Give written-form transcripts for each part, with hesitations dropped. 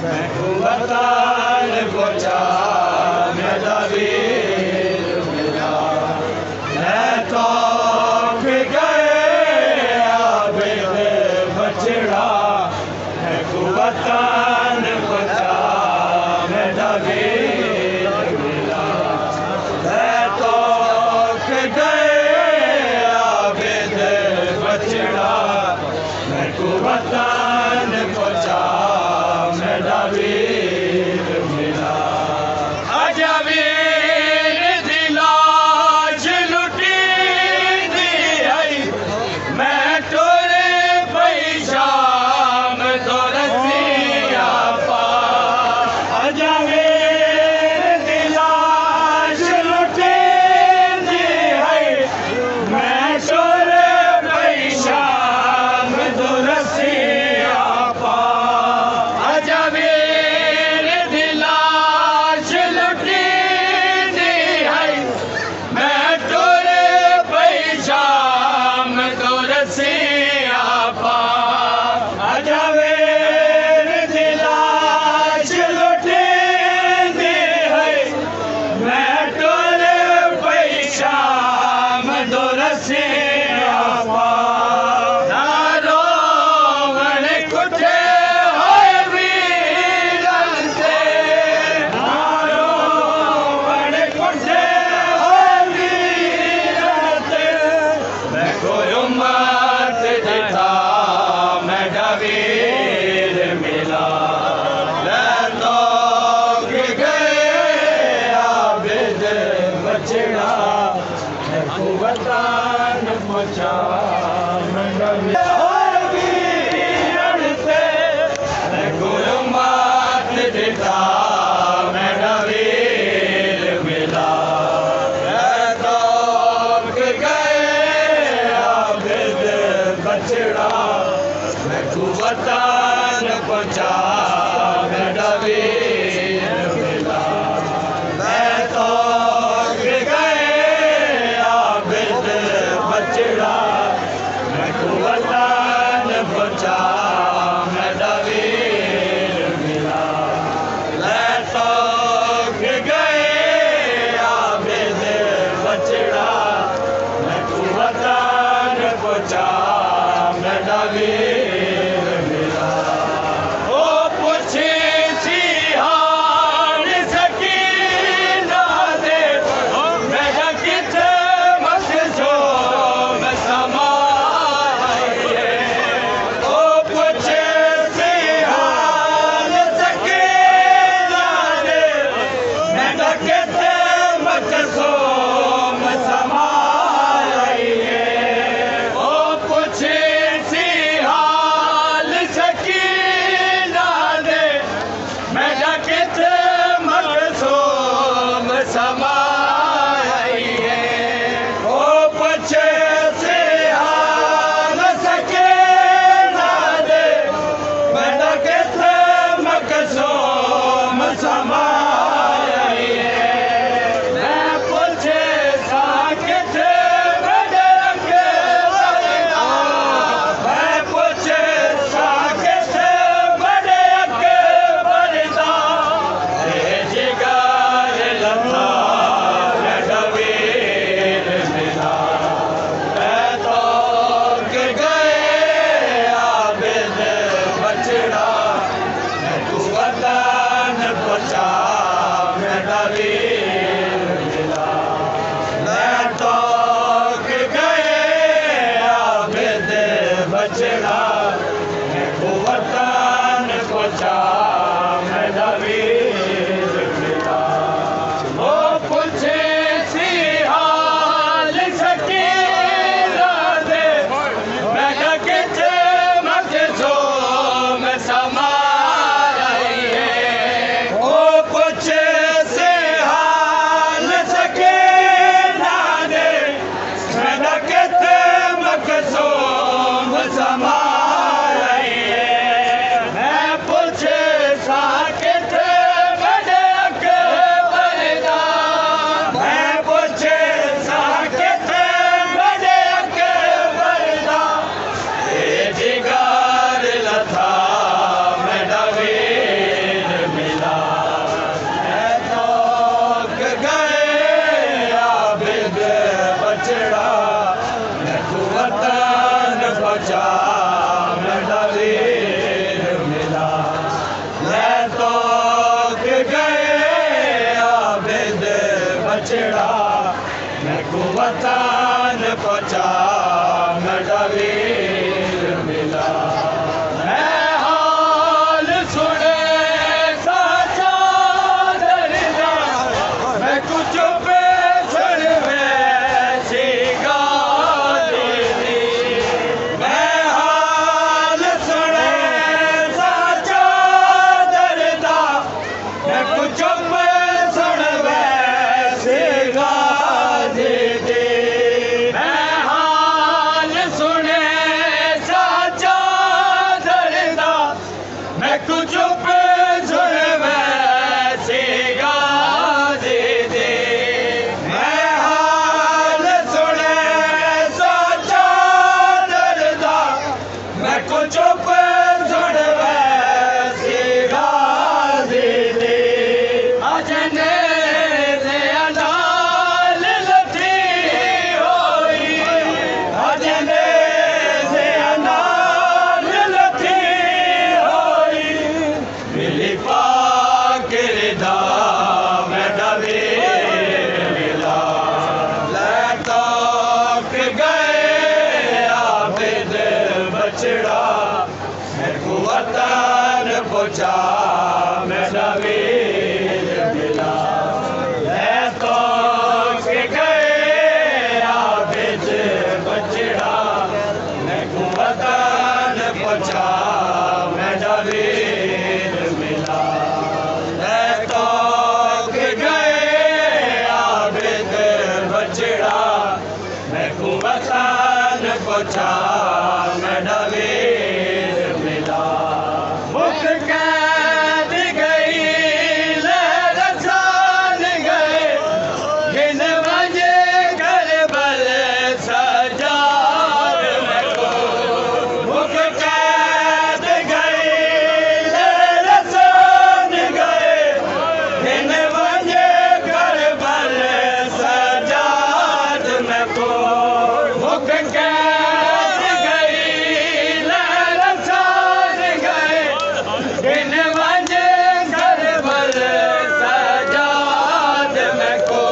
मैं को वतन पहुँचा मेरा वीर मिला। मैं तो गए आबिद बछड़ा, मैं को वतन पहुँचा मेरा वीर मिला। मैं तो गए आबिद बछड़ा, मैं को वतन पहुँचा मेरा वीर मिला। आजा वीर दी लाश लुटी दी आई, मैं टुर पई शाम तो रसिया पा। आजा वीर दी लाश लुटी दी आई, मैं टुर पई शाम तो रसिया पा। आजा वीर दी लाश लुटी दी आई, मैं टुर पई शाम तो रसिया पा। आजा वीर दी लाश लुटी दी आई, मैं टुर पई शाम तो रसिया पा। ना रोवण कुठे होए वीरन ते, ना रोवण कुठे होए वीरन ते। मैं कोई उम्मत दिता मेरा वीर मिला। मैं तो गए आबिद बछड़ा, मैं को वतन पहुँचा मेरा वीरन ते। मैं कोई उम्मत दिता मेरा वीर मिला। मैं तो गए आबिद बछड़ा, मैं को वतन पहुँचा मेरा वीर मिला। मैं तो गए आबिद बछड़ा, वतन पहुंचा मेरा वीर मिला। मैं हाल सुने साचा दर्दा मैं कुछ पे सुन वैसी गाली मैं हाल सुने साचा दर्दा मैं कुछ पे सुन वैसी गाली मैं हाल सुने साचा दर्दा मैं कुछ पे सुन वैसी गाली मैं हाल सुने साचा दर्दा मैं कुछ पे सुन वैसी गाली अजने दे अनाल लथी होई अजने दे अनाल लथी होई मिली पाक रिदा मेरा वीर मिला। ले तक गए आबिद बछड़ा मैं को वतन पहुंचा मेरा वीर मिला। ले तक गए आबिद बछड़ा मैं को वतन पहुंचा मेरा वीर मिला। ले तक गए आबिद बछड़ा मैं को वतन पहुंचा मेरा वीर मिला। मुख कैद गई लहरसान गए गिन वजे करबल सजाद मैं को मुख कैद गई लहरसान गए गिन वजे करबल सजाद मैं को मुख कैद गई लहरसान गए गिन वजे करबल सजाद मैं को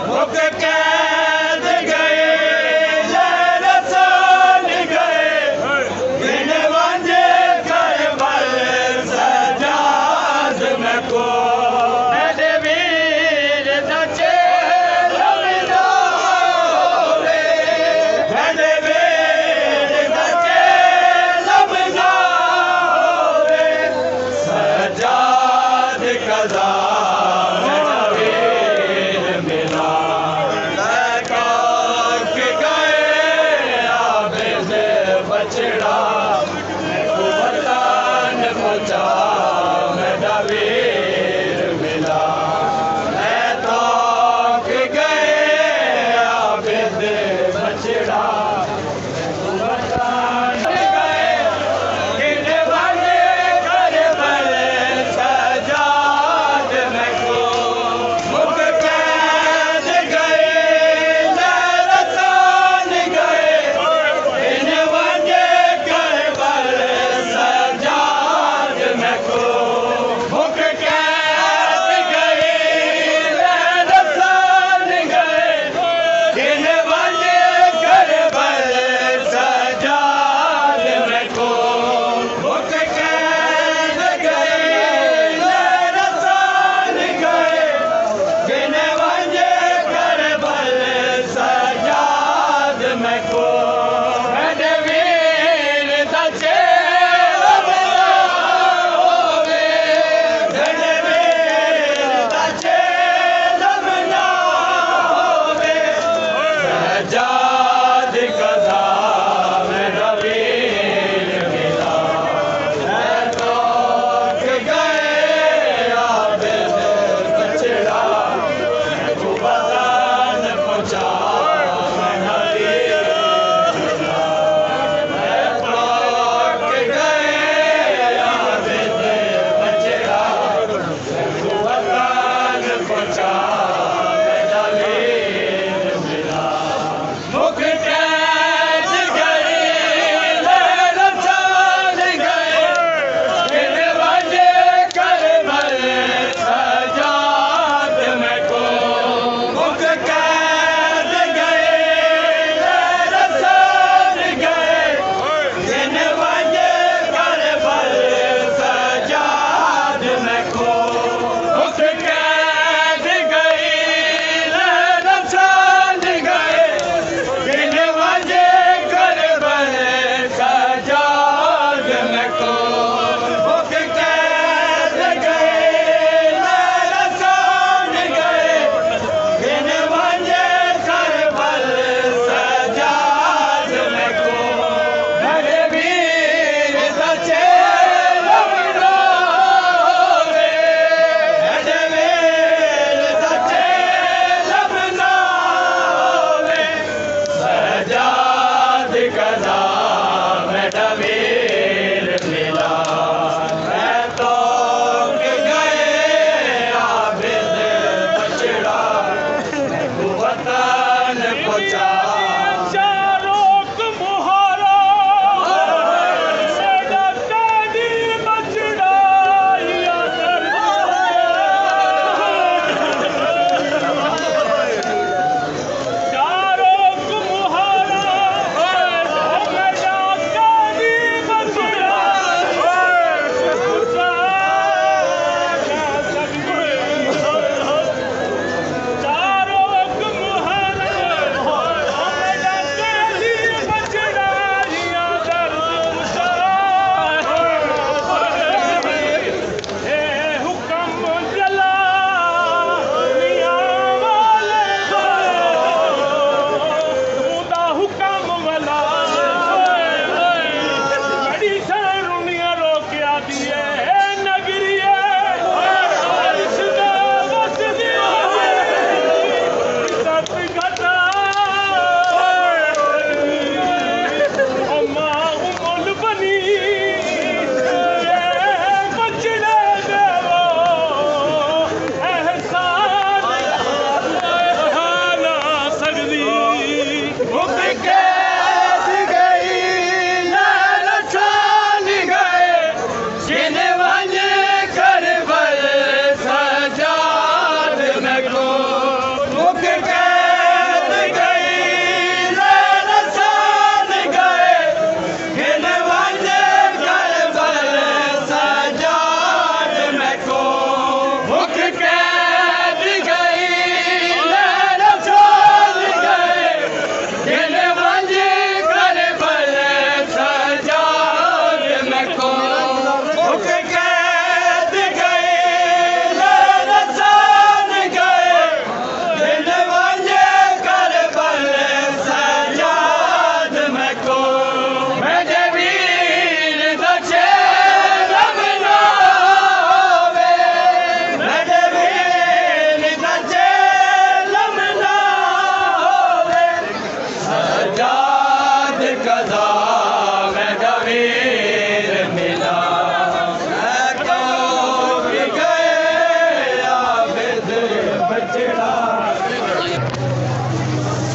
मुख कैद गए लहरसान गए गिन वजे करबल सजाद मैं को मेरे वीर दचे लमना रे मेरे वीर दचे लमना रे सजाद कदा मेरा वीर मिला। लकाक गए आबिद बछड़ा मैं को वतन पहुंचा मेरा वीर मिला। मैं तक गए आबिद बछड़ा मैं को वतन गए गिन वजे करबल सजाद मैं को मुख कैद गए लहरसान गए गिन वजे करबल सजाद मैं को मुख ਜਿਹੜਾ